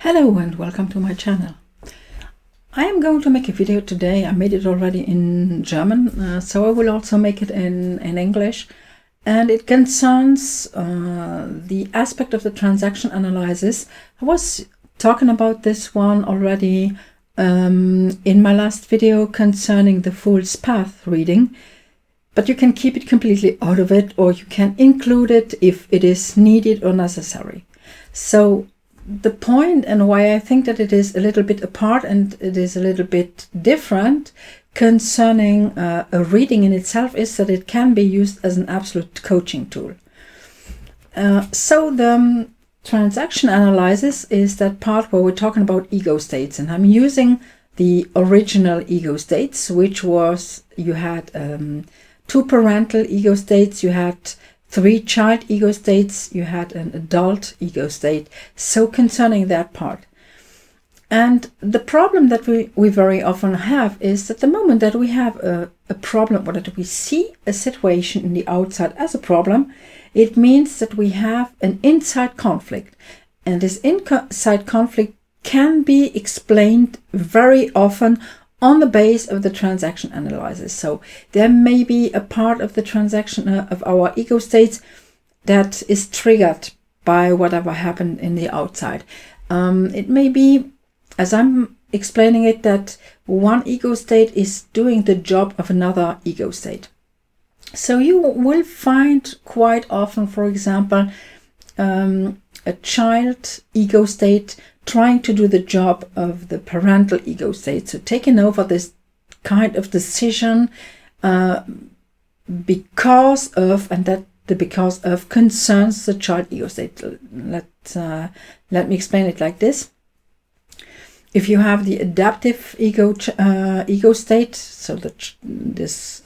Hello and welcome to my channel. I am going to make a video today. I made it already in German, so I will also make it in English. And it concerns the aspect of the transaction analysis. I was talking about this one already in my last video concerning the fool's path reading. But you can keep it completely out of it, or you can include it if it is needed or necessary. So the point and why I think that it is a little bit apart and it is a little bit different concerning a reading in itself is that it can be used as an absolute coaching tool. So the transaction analysis is that part where we're talking about ego states, and I'm using the original ego states, which was you had 2 parental ego states, you had 3 child ego states, you had an adult ego state. So concerning that part. And the problem that we very often have is that the moment that we have a problem, or that we see a situation in the outside as a problem, it means that we have an inside conflict. And this inside conflict can be explained very often on the base of the transaction analysis. So there may be a part of the transaction of our ego states that is triggered by whatever happened in the outside. It may be, as I'm explaining it, that one ego state is doing the job of another ego state. So you will find quite often, for example, a child ego state trying to do the job of the parental ego state. So taking over this kind of decision because of, and that the because of concerns the child ego state. Let me explain it like this. If you have the adaptive ego state, so that this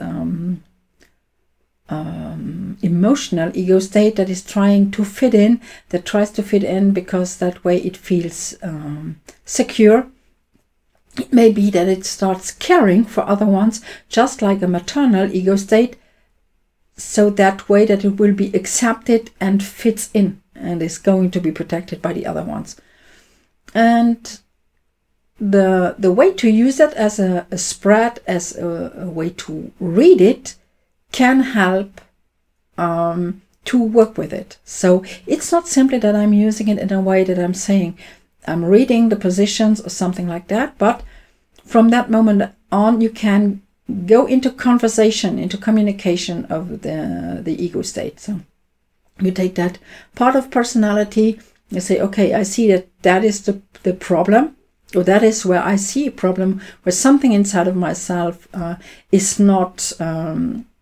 emotional ego state that is trying to fit in, that tries to fit in because that way it feels secure. It may be that it starts caring for other ones, just like a maternal ego state, so that way that it will be accepted and fits in and is going to be protected by the other ones. And the way to use that as a spread, as a way to read it, can help to work with it. So it's not simply that I'm using it in a way that I'm saying I'm reading the positions or something like that, but from that moment on you can go into conversation, into communication of the ego state. So you take that part of personality, you say, okay, I see that is the problem, or that is where I see a problem, where something inside of myself is not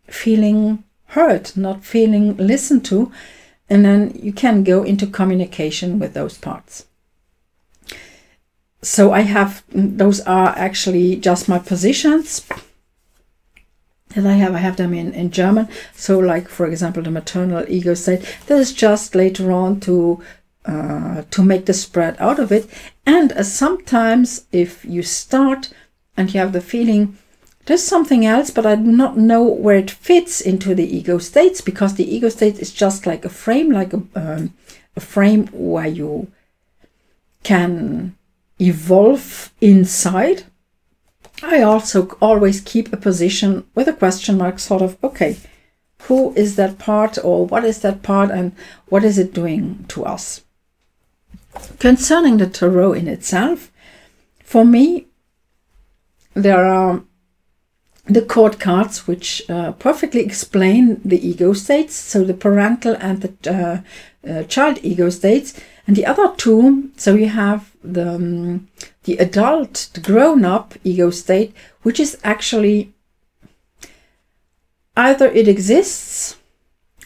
feeling heard, not feeling listened to, and then you can go into communication with those parts. So I have, those are actually just my positions that I have them in German. So like, for example, the maternal ego state, that is just later on to make the spread out of it. And sometimes if you start and you have the feeling there's something else, but I do not know where it fits into the ego states, because the ego state is just like a frame, like a frame where you can evolve inside. I also always keep a position with a question mark, sort of, okay, who is that part, or what is that part, and what is it doing to us? Concerning the tarot in itself, for me, there are the court cards, which perfectly explain the ego states, so the parental and the child ego states, and the other 2, so you have the adult, the grown-up ego state, which is actually either it exists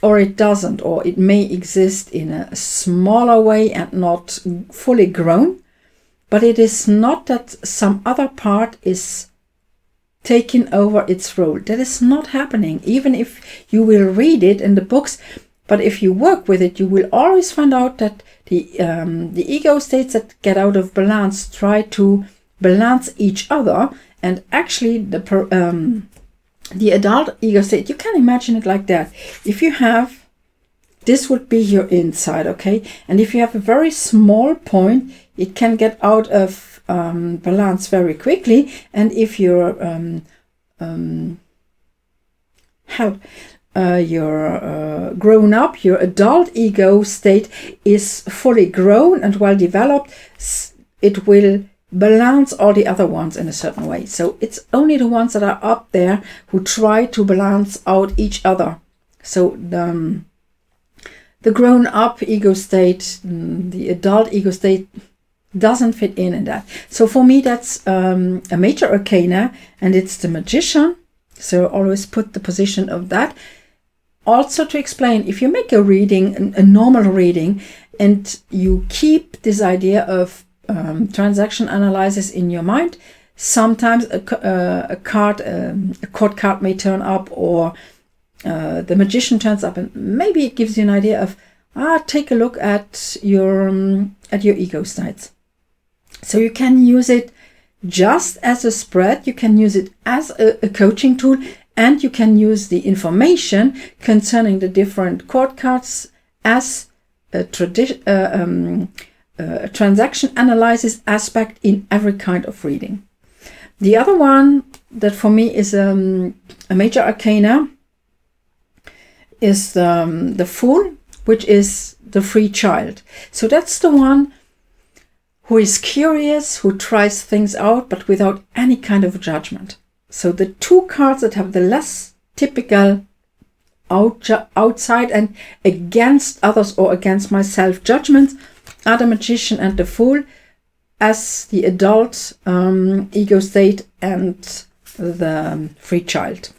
or it doesn't, or it may exist in a smaller way and not fully grown, but it is not that some other part is taking over its role. That is not happening, even if you will read it in the books. But if you work with it, you will always find out that the ego states that get out of balance try to balance each other. And actually the adult ego state, you can imagine it like that. If you have this would be your inside, okay? And if you have a very small point, it can get out of balance very quickly. And if you're grown up, your adult ego state is fully grown and well developed, it will balance all the other ones in a certain way. So it's only the ones that are up there who try to balance out each other. So the grown up ego state, the adult ego state, doesn't fit in that. So for me, that's a major arcana, and it's the Magician. So always put the position of that. Also to explain, if you make a reading, a normal reading, and you keep this idea of transaction analysis in your mind, sometimes a court card may turn up, or the Magician turns up, and maybe it gives you an idea of take a look at your ego states. So you can use it just as a spread, you can use it as a coaching tool, and you can use the information concerning the different court cards as a transaction analysis aspect in every kind of reading. The other one that for me is a major arcana is the Fool, which is the free child. So that's the one who is curious, who tries things out, but without any kind of judgment. So the two cards that have the less typical outside and against others or against myself judgments are the Magician and the Fool, as the adult ego state and the free child.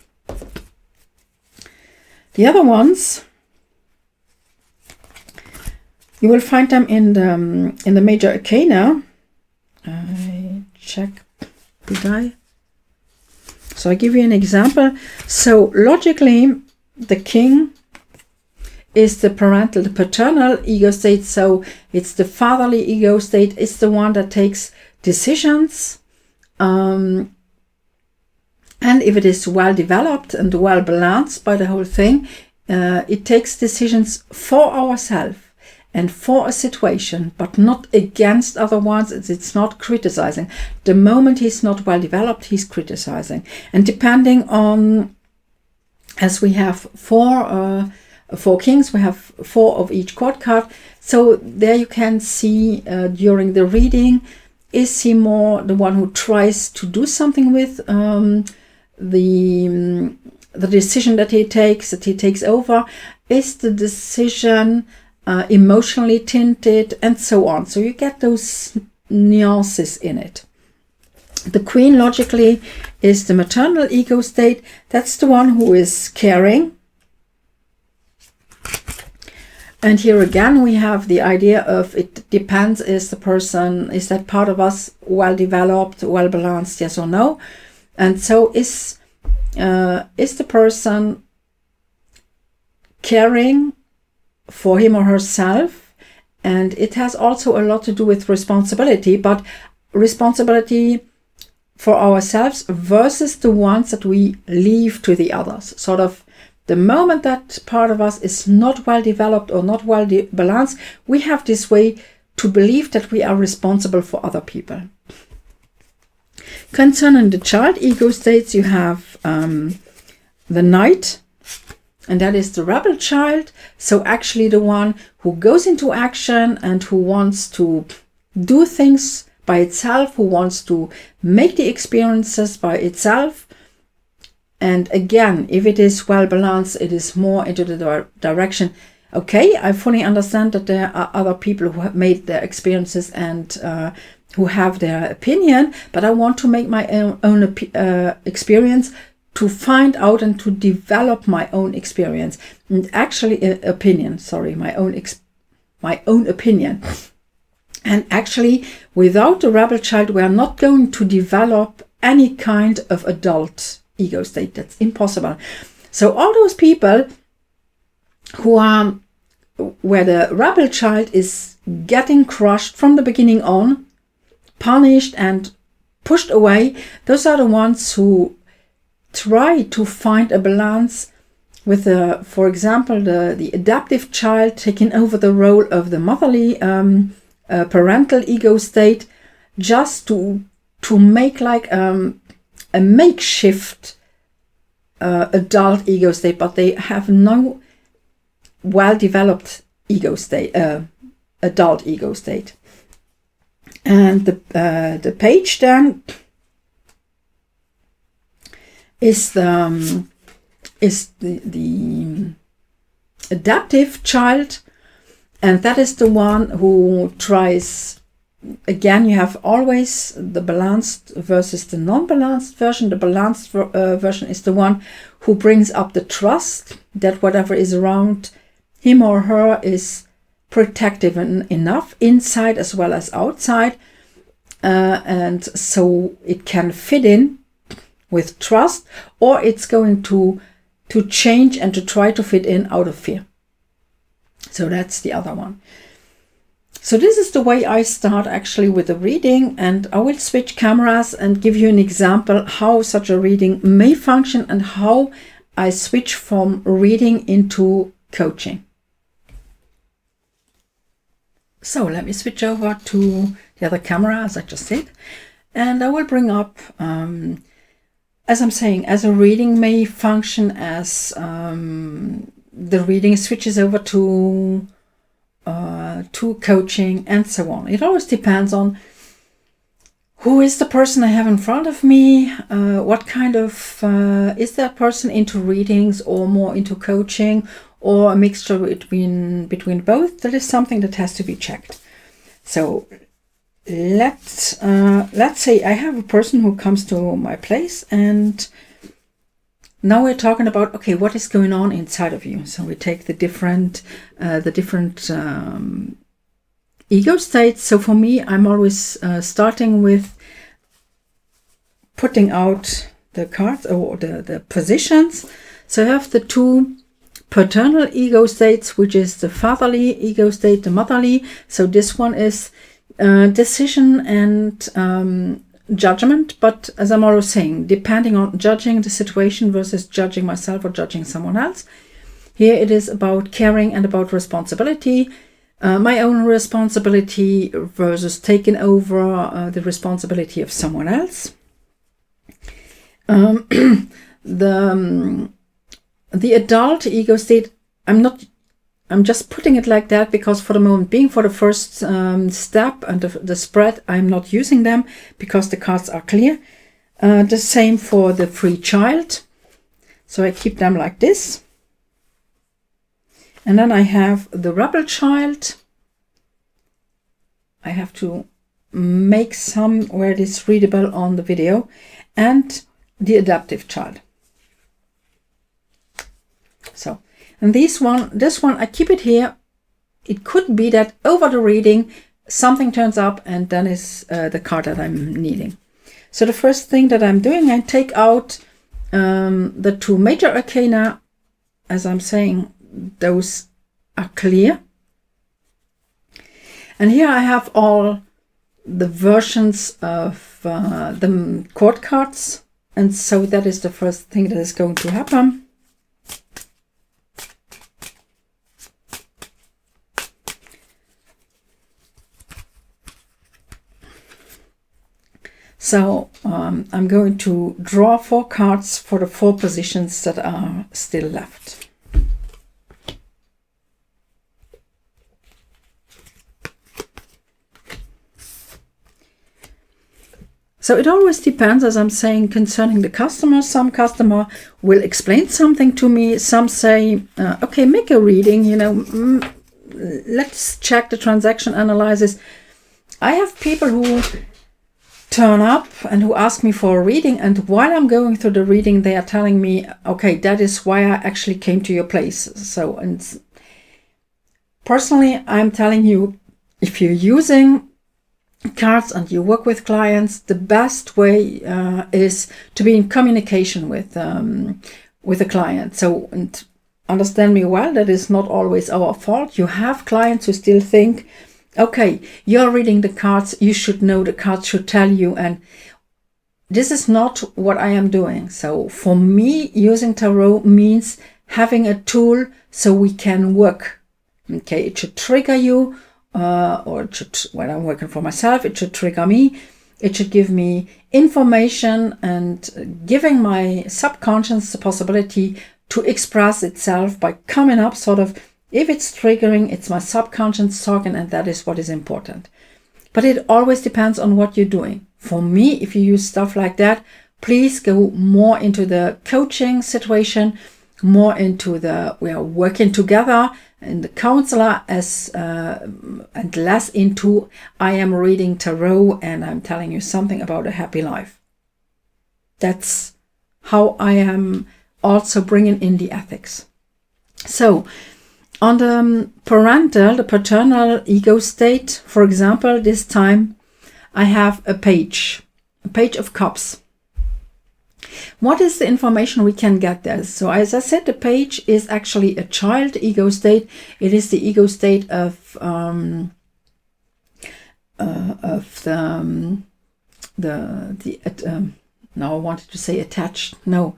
The other ones, you will find them in the major arcana. I check, did I? So I give you an example. So logically, the King is the paternal ego state. So it's the fatherly ego state. It's the one that takes decisions. And if it is well developed and well balanced by the whole thing, it takes decisions for ourselves and for a situation, but not against other ones. It's not criticizing. The moment he's not well developed, he's criticizing. And depending on, as we have four kings, we have 4 of each court card. So there you can see during the reading, is he more the one who tries to do something with the decision that he takes over? Is the decision emotionally tinted, and so on? So you get those nuances in it. The Queen logically is the maternal ego state. That's the one who is caring. And here again we have the idea of, it depends, is that part of us well developed, well balanced, yes or no? And so is the person caring for him or herself? And it has also a lot to do with responsibility, but responsibility for ourselves versus the ones that we leave to the others. Sort of the moment that part of us is not well developed or not well balanced, we have this way to believe that we are responsible for other people. Concerning the child ego states, you have the Knight, and that is the rebel child. So actually the one who goes into action and who wants to do things by itself, who wants to make the experiences by itself. And again, if it is well balanced, it is more into the direction, okay, I fully understand that there are other people who have made their experiences and who have their opinion, but I want to make my own experience, to find out and to develop my own experience. And actually, my own opinion. And actually, without the rebel child, we are not going to develop any kind of adult ego state. That's impossible. So all those people who are, where the rebel child is getting crushed from the beginning on, punished and pushed away, those are the ones who try to find a balance with for example, the adaptive child taking over the role of the motherly parental ego state, just to make like a makeshift adult ego state, but they have no well-developed ego state, adult ego state. And the page then is the adaptive child, and that is the one who tries. Again, you have always the balanced versus the non-balanced version. The balanced version is the one who brings up the trust that whatever is around him or her is protective enough inside as well as outside, and so it can fit in with trust, or it's going to change and to try to fit in out of fear. So that's the other one. So this is the way I start actually with the reading, and I will switch cameras and give you an example how such a reading may function and how I switch from reading into coaching. So let me switch over to the other camera, as I just said, and I will bring up, as I'm saying, as a reading may function as the reading switches over to coaching and so on. It always depends on who is the person I have in front of me, what kind of, is that person into readings or more into coaching, or a mixture between both. That is something that has to be checked. So let's say I have a person who comes to my place, and now we're talking about, okay, what is going on inside of you? So we take the different ego states. So for me, I'm always starting with putting out the cards or the positions. So I have the two paternal ego states, which is the fatherly ego state, the motherly. So this one is decision and judgment, but as I'm always saying, depending on judging the situation versus judging myself or judging someone else. Here it is about caring and about responsibility, my own responsibility versus taking over the responsibility of someone else. The adult ego state, I'm just putting it like that because for the moment being, for the first step and the spread, I'm not using them because the cards are clear. The same for the free child. So I keep them like this. And then I have the rebel child. I have to make some where it is readable on the video. And the adaptive child. So, and this one, I keep it here. It could be that over the reading, something turns up and then is the card that I'm needing. So the first thing that I'm doing, I take out the two major arcana. As I'm saying, those are clear. And here I have all the versions of the court cards. And so that is the first thing that is going to happen. So I'm going to draw 4 cards for the 4 positions that are still left. So it always depends, as I'm saying, concerning the customer. Some customer will explain something to me. Some say, okay, make a reading, let's check the transaction analysis. I have people who turn up and who ask me for a reading, and while I'm going through the reading, they are telling me, okay, that is why I actually came to your place. So, and personally, I'm telling you, if you're using cards and you work with clients, the best way is to be in communication with the client. So, and understand me well, that is not always our fault. You have clients who still think, okay, you're reading the cards, you should know, the cards should tell you, and this is not what I am doing. So for me, using tarot means having a tool so we can work. Okay, it should trigger you, or it should, when I'm working for myself, it should trigger me. It should give me information and giving my subconscious the possibility to express itself by coming up sort of, if it's triggering, it's my subconscious talking, and that is what is important. But it always depends on what you're doing. For me, if you use stuff like that, please go more into the coaching situation, more into the we are working together in the counselor and less into I am reading tarot and I'm telling you something about a happy life. That's how I am also bringing in the ethics. So on the paternal ego state, for example, this time I have a page of cups. What is the information we can get there? So as I said, the page is actually a child ego state. It is the ego state of now I wanted to say attached. No,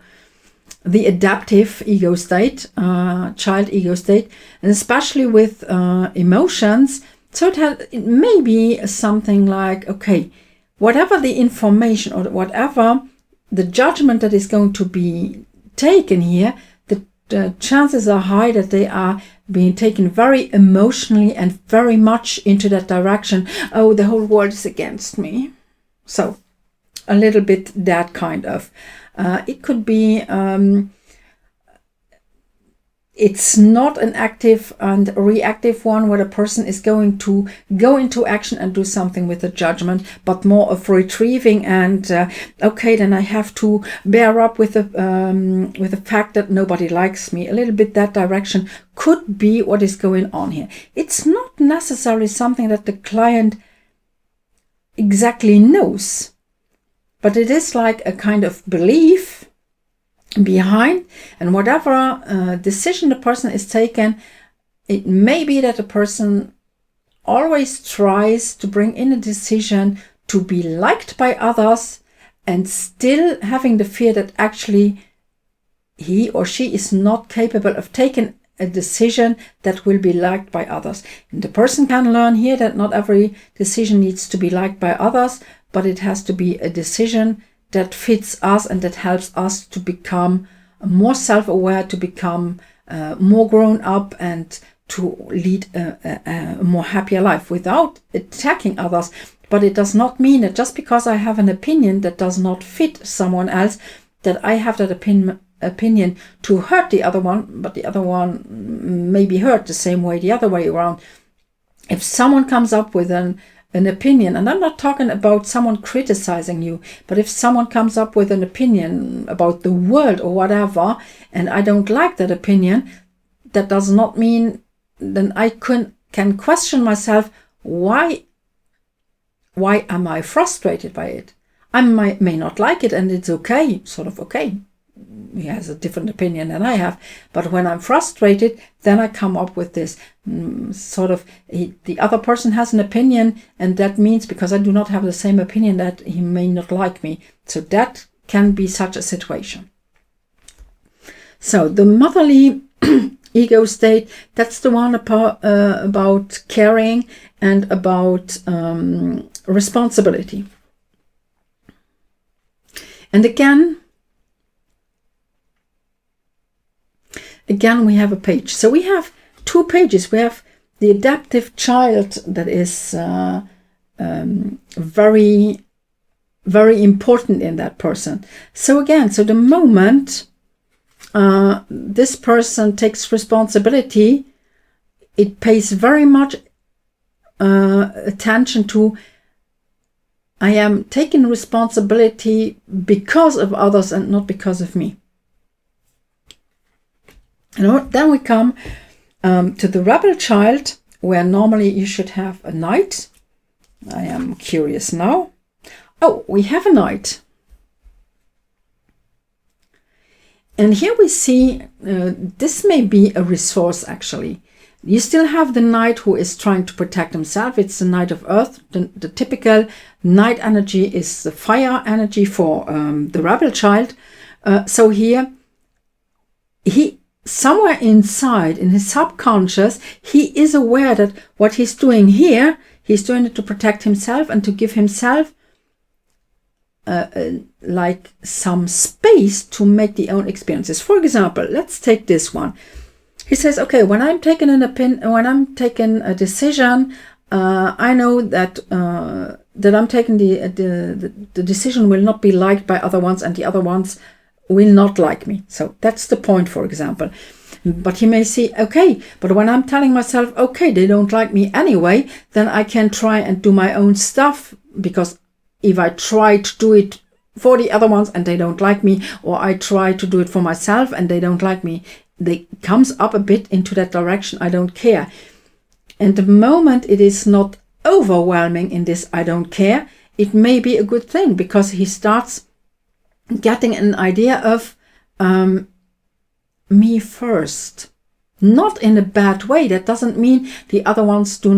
the adaptive ego state, child ego state, and especially with emotions. So it may be something like, okay, whatever the information or whatever the judgment that is going to be taken here, the chances are high that they are being taken very emotionally and very much into that direction. Oh, the whole world is against me. So a little bit that kind of. It could be, it's not an active and reactive one where the person is going to go into action and do something with the judgment, but more of retrieving and okay, then I have to bear up with the fact that nobody likes me. A little bit that direction could be what is going on here. It's not necessarily something that the client exactly knows, but it is like a kind of belief behind, and whatever decision the person is taking, it may be that the person always tries to bring in a decision to be liked by others and still having the fear that actually he or she is not capable of taking a decision that will be liked by others. And the person can learn here that not every decision needs to be liked by others, but it has to be a decision that fits us and that helps us to become more self-aware, to become more grown up, and to lead a more happier life without attacking others. But it does not mean that just because I have an opinion that does not fit someone else, that I have that opinion to hurt the other one, but the other one may be hurt the same way the other way around. If someone comes up with an opinion, and I'm not talking about someone criticizing you, but if someone comes up with an opinion about the world or whatever, and I don't like that opinion, that does not mean then I can question myself, why am I frustrated by it? I may not like it, and it's okay, sort of okay. He has a different opinion than I have, but when I'm frustrated, then I come up with this sort of, the other person has an opinion, and that means because I do not have the same opinion that he may not like me. So that can be such a situation. So the motherly ego state, that's the one about caring and about responsibility. And again, we have a page. So we have two pages. We have the adaptive child that is very, very important in that person. So again, so the moment this person takes responsibility, it pays very much attention to, I am taking responsibility because of others and not because of me. And then we come to the rebel child, where normally you should have a knight. I am curious now. Oh, we have a knight. And here we see this may be a resource actually. You still have the knight who is trying to protect himself. It's the knight of earth. The typical knight energy is the fire energy for the rebel child. So here somewhere inside, in his subconscious, he is aware that what he's doing here, he's doing it to protect himself and to give himself like some space to make the own experiences. For example, let's take this one. He says, okay, when I'm taking a decision, I know that I'm taking the decision will not be liked by other ones, and the other ones will not like me. So that's the point, for example. But he may see, okay, but when I'm telling myself, okay, they don't like me anyway, then I can try and do my own stuff, because if I try to do it for the other ones and they don't like me, or I try to do it for myself and they don't like me, they comes up a bit into that direction. I don't care. And the moment it is not overwhelming in this I don't care, it may be a good thing, because he starts getting an idea of me first. Not in a bad way. That doesn't mean the other ones are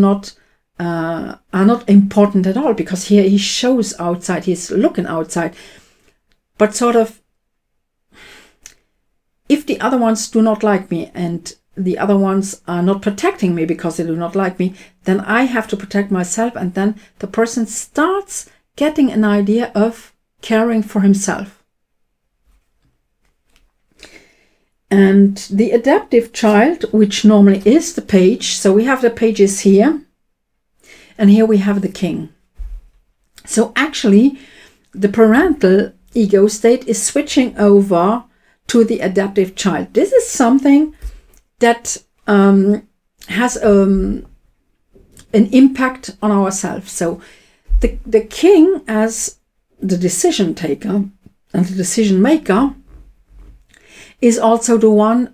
not important at all, because here he shows outside, he's looking outside. But sort of, if the other ones do not like me and the other ones are not protecting me because they do not like me, then I have to protect myself, and then the person starts getting an idea of caring for himself. And the adaptive child, which normally is the page, so we have the pages here, and here we have the king. So actually, the parental ego state is switching over to the adaptive child. This is something that has an impact on ourselves. So the king, as the decision taker and the decision maker, is also the one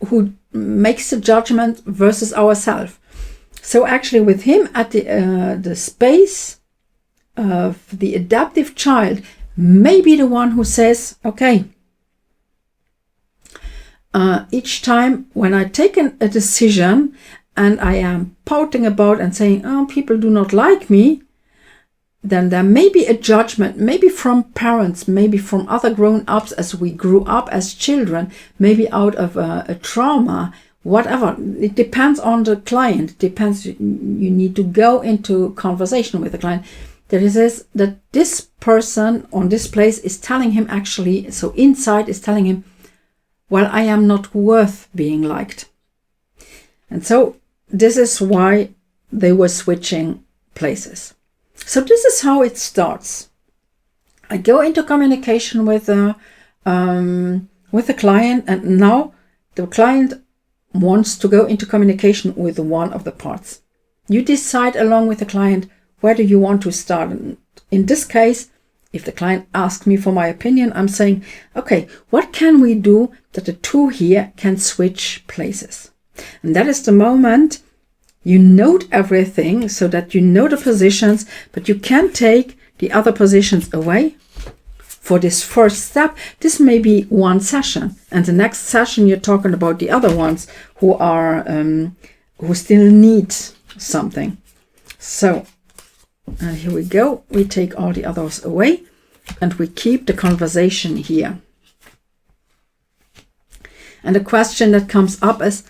who makes the judgment versus ourselves. So actually with him at the space of the adaptive child may be the one who says, okay, each time when I take a decision and I am pouting about and saying, oh, people do not like me, then there may be a judgment, maybe from parents, maybe from other grown-ups as we grew up as children, maybe out of a trauma, whatever. It depends on the client. It depends. You need to go into conversation with the client. That it says that this person on this place is telling him actually, so inside is telling him, well, I am not worth being liked. And so this is why they were switching places. So this is how it starts. I go into communication with the client, and now the client wants to go into communication with one of the parts. You decide along with the client, where do you want to start? And in this case, if the client asks me for my opinion, I'm saying, okay, what can we do that the two here can switch places? And that is the moment you note everything so that you know the positions, but you can take the other positions away. For this first step, this may be one session, and the next session you're talking about the other ones who are who still need something. So here we go. We take all the others away, and we keep the conversation here. And the question that comes up is,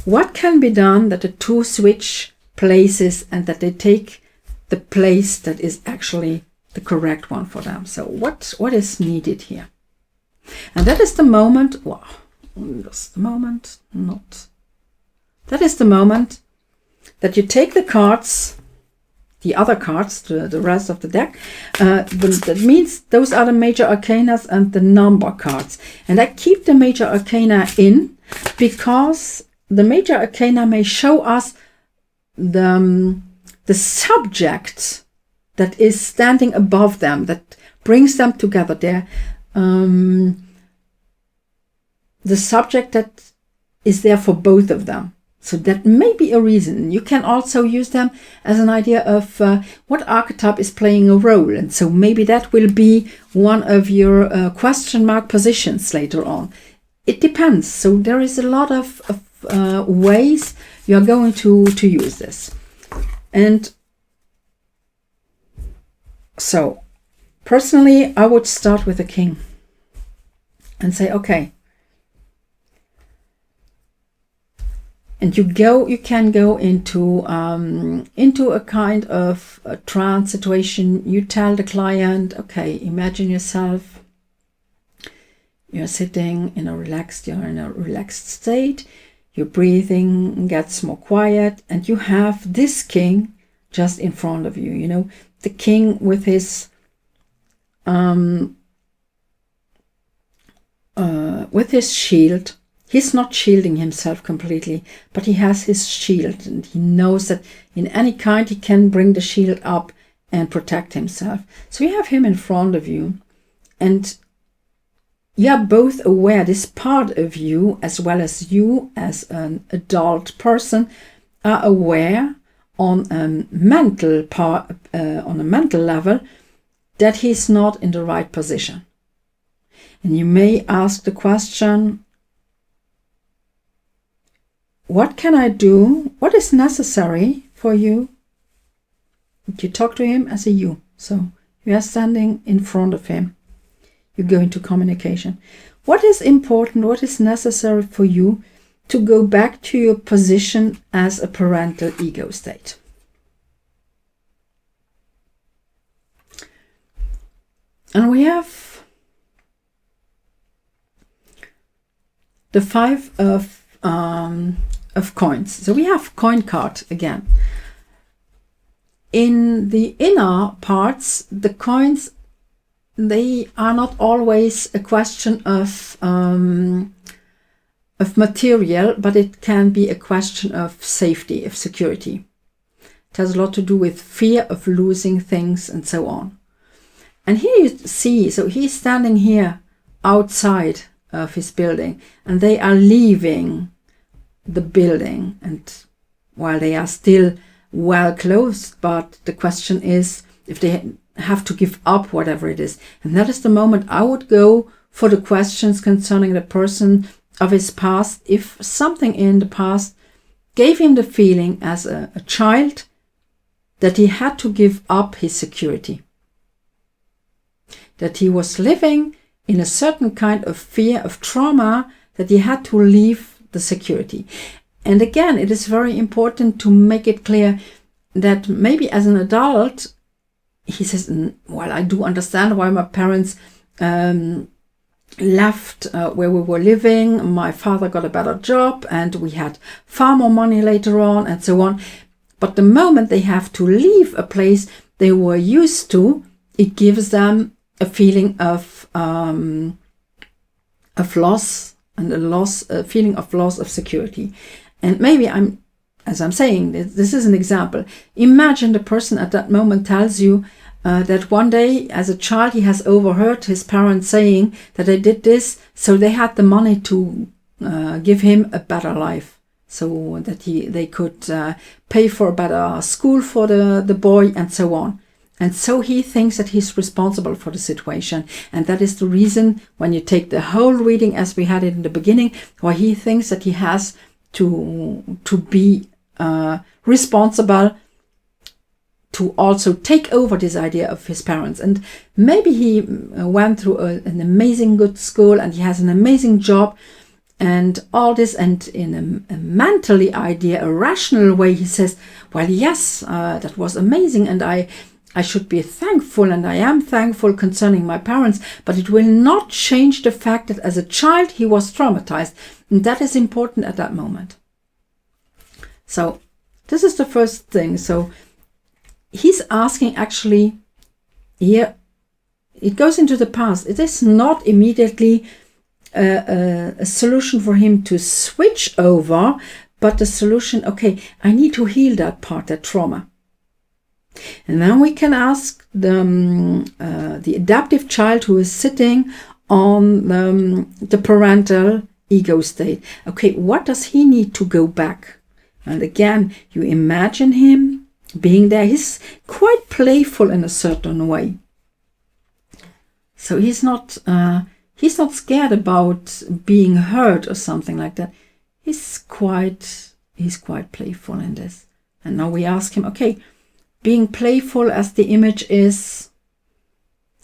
what can be done that the two switch places and that they take the place that is actually the correct one for them? So what is needed here? And that is the moment, well, that's the moment, not. That is the moment that you take the cards, the other cards, the rest of the deck. That means those are the major arcanas and the number cards. And I keep the major arcana in because the major arcana may show us the subject that is standing above them, that brings them together. There, the subject that is there for both of them. So that may be a reason. You can also use them as an idea of what archetype is playing a role. And so maybe that will be one of your question mark positions later on. It depends. So there is a lot of ways you are going to use this. And so personally, I would start with the king and say, okay, And you can go into a kind of a trance situation. You tell the client, okay, imagine yourself, you're sitting in a relaxed state, your breathing gets more quiet, and you have this king just in front of you, the king with his shield. He's not shielding himself completely, but he has his shield, and he knows that in any kind he can bring the shield up and protect himself. So you have him in front of you, and you're both aware, this part of you as well as you as an adult person are aware on a mental level that he's not in the right position. And you may ask the question, what can I do? What is necessary for you? You talk to him as a you. So you are standing in front of him. You go into communication. What is important? What is necessary for you to go back to your position as a parental ego state? And we have the 5 of coins. So we have coin card again. In the inner parts, the coins, they are not always a question of material, but it can be a question of safety, of security. It has a lot to do with fear of losing things and so on. And here you see, so he's standing here outside of his building, and they are leaving the building, and while they are still well closed, but the question is if they have to give up whatever it is. And that is the moment I would go for the questions concerning the person of his past. If something in the past gave him the feeling as a child that he had to give up his security, that he was living in a certain kind of fear of trauma, that he had to leave the security. And again, it is very important to make it clear that maybe as an adult, he says, well, I do understand why my parents left where we were living. My father got a better job and we had far more money later on and so on. But the moment they have to leave a place they were used to, it gives them a feeling of loss, and a feeling of loss of security. And maybe as I'm saying, this is an example. Imagine the person at that moment tells you that one day as a child he has overheard his parents saying that they did this so they had the money to give him a better life, so that they could pay for a better school for the boy and so on. And so he thinks that he's responsible for the situation. And that is the reason, when you take the whole reading as we had it in the beginning, why he thinks that he has to be responsible, to also take over this idea of his parents. And maybe he went through an amazing good school and he has an amazing job and all this, and in a mentally a rational way, he says, well, yes, that was amazing, and I should be thankful, and I am thankful concerning my parents, but it will not change the fact that as a child he was traumatized, and that is important at that moment. So this is the first thing. So he's asking, actually, here it goes into the past. It is not immediately a solution for him to switch over, but the solution, okay, I need to heal that part, that trauma. And then we can ask the adaptive child who is sitting on the parental ego state. Okay, what does he need to go back? And again, you imagine him being there. He's quite playful in a certain way. So he's not scared about being hurt or something like that. He's quite playful in this. And now we ask him, okay, being playful as the image is,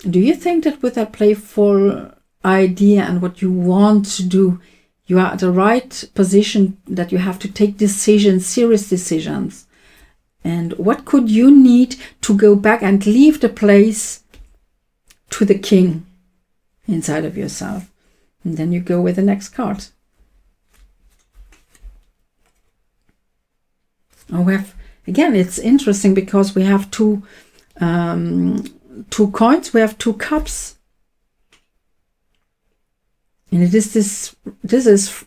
do you think that with that playful idea and what you want to do, You are at the right position that you have to take decisions, serious decisions. And what could you need to go back and leave the place to the king inside of yourself? And then you go with the next card. Oh, we have, again, it's interesting because we have two coins, we have 2 cups. And it is this is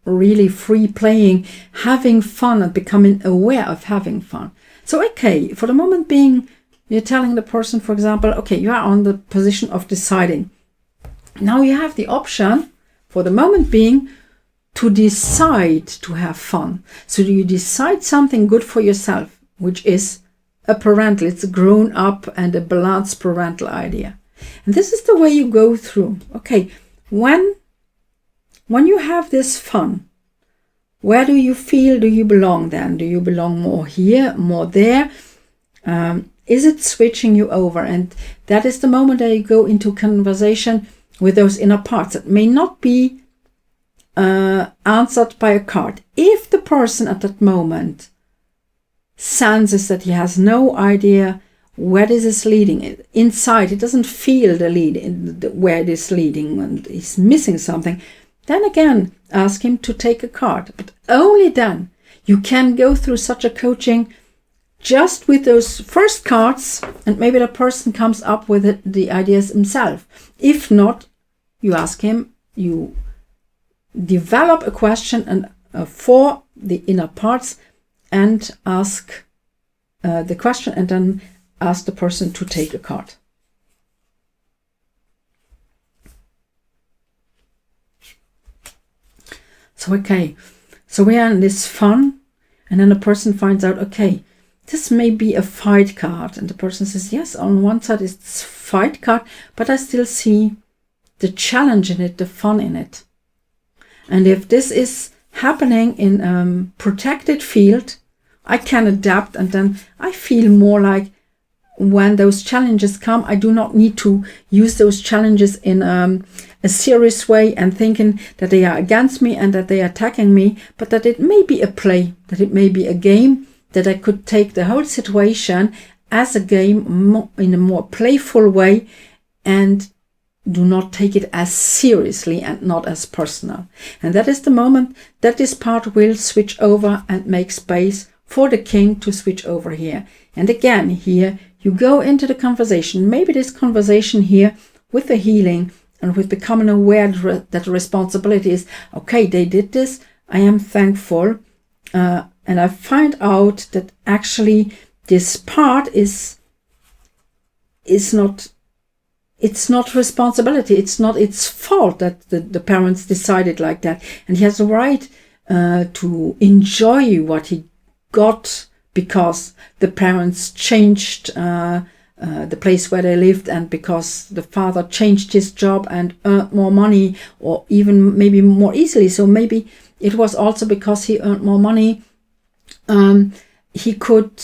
really free playing, having fun and becoming aware of having fun. So, okay, for the moment being, you're telling the person, for example, okay, you are on the position of deciding. Now you have the option, for the moment being, to decide to have fun. So you decide something good for yourself, which is a parental, it's a grown up and a balanced parental idea. And this is the way you go through. Okay, when you have this fun, where do you feel do you belong then? Do you belong more here, more there? Is it switching you over? And that is the moment that you go into conversation with those inner parts that may not be answered by a card. If the person at that moment senses that he has no idea where this is leading, inside he doesn't feel the lead, where it is leading, and he's missing something, then again ask him to take a card. But only then you can go through such a coaching just with those first cards, and maybe the person comes up with the ideas himself. If not, you ask him, you develop a question and for the inner parts, and ask the question, and then ask the person to take a card. So, okay, so we are in this fun, and then the person finds out, okay, this may be a fight card. And the person says, yes, on one side it's fight card, but I still see the challenge in it, the fun in it. And if this is happening in a protected field, I can adapt, and then I feel more like when those challenges come, I do not need to use those challenges in a serious way and thinking that they are against me and that they are attacking me, but that it may be a play, that it may be a game, that I could take the whole situation as a game in a more playful way, and do not take it as seriously and not as personal. And that is the moment that this part will switch over and make space for the king to switch over here. And again, here you go into the conversation. Maybe this conversation here with the healing and with becoming aware that the responsibility is, okay, they did this, I am thankful, and I find out that actually this part is not, it's not responsibility, it's not its fault that the parents decided like that, and he has a right to enjoy what he got because the parents changed the place where they lived, and because the father changed his job and earned more money, or even maybe more easily. So maybe it was also because he earned more money, he could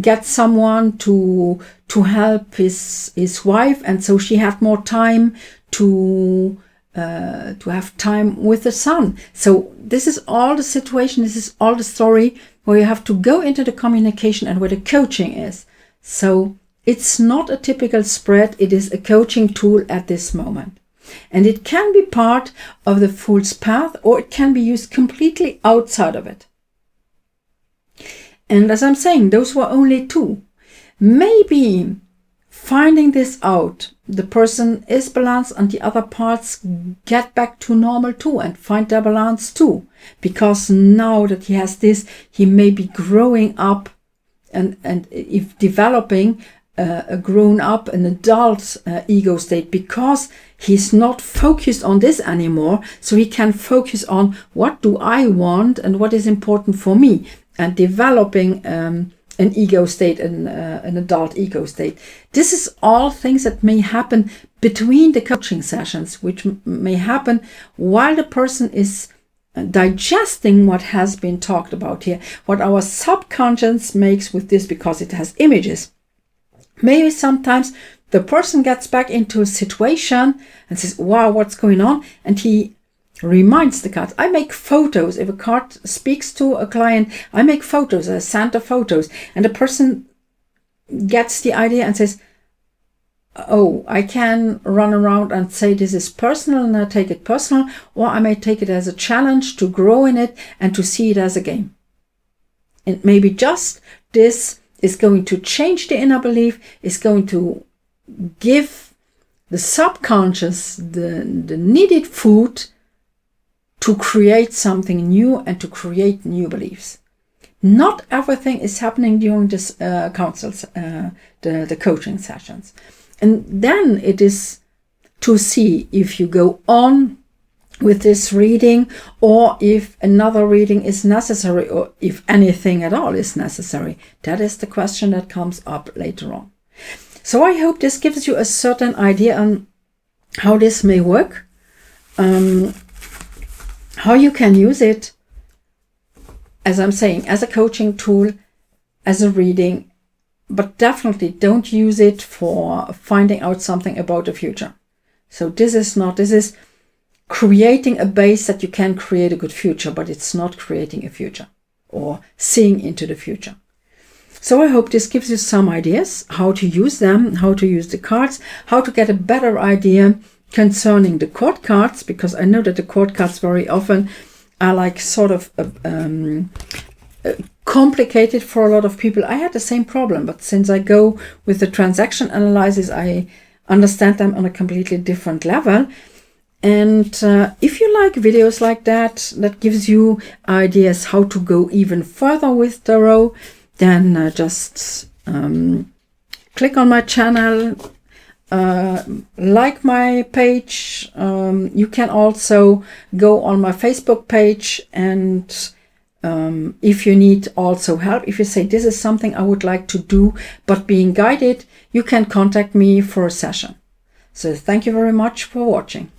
get someone to help his wife, and so she had more time to have time with the son. So this is all the situation, this is all the story where you have to go into the communication and where the coaching is. So it's not a typical spread, it is a coaching tool at this moment. And it can be part of the Fool's Path, or it can be used completely outside of it. And as I'm saying, those were only 2. Maybe finding this out, the person is balanced and the other parts get back to normal too and find their balance too. Because now that he has this, he may be growing up and if developing a grown up, an adult ego state, because he's not focused on this anymore. So he can focus on what do I want and what is important for me, and developing an ego state, an adult ego state. This is all things that may happen between the coaching sessions, which may happen while the person is digesting what has been talked about here, what our subconscious makes with this, because it has images. Maybe sometimes the person gets back into a situation and says, wow, what's going on? And he reminds the cards. I make photos. If a card speaks to a client, I make photos. I send the photos, and the person gets the idea and says, oh, I can run around and say this is personal, and I take it personal, or I may take it as a challenge to grow in it and to see it as a game. And maybe just this is going to change the inner belief, is going to give the subconscious the needed food to create something new and to create new beliefs. Not everything is happening during this counsels, the coaching sessions. And then it is to see if you go on with this reading, or if another reading is necessary, or if anything at all is necessary. That is the question that comes up later on. So I hope this gives you a certain idea on how this may work, how you can use it, as I'm saying, as a coaching tool, as a reading, but definitely don't use it for finding out something about the future. So this is creating a base that you can create a good future, but it's not creating a future or seeing into the future. So I hope this gives you some ideas how to use them, how to use the cards, how to get a better idea concerning the court cards, because I know that the court cards very often are like sort of complicated for a lot of people. I had the same problem, but since I go with the transaction analysis, I understand them on a completely different level. And if you like videos like that, that gives you ideas how to go even further with tarot, then just click on my channel, like my page. You can also go on my Facebook page, and if you need also help, if you say this is something I would like to do but being guided, you can contact me for a session. So thank you very much for watching.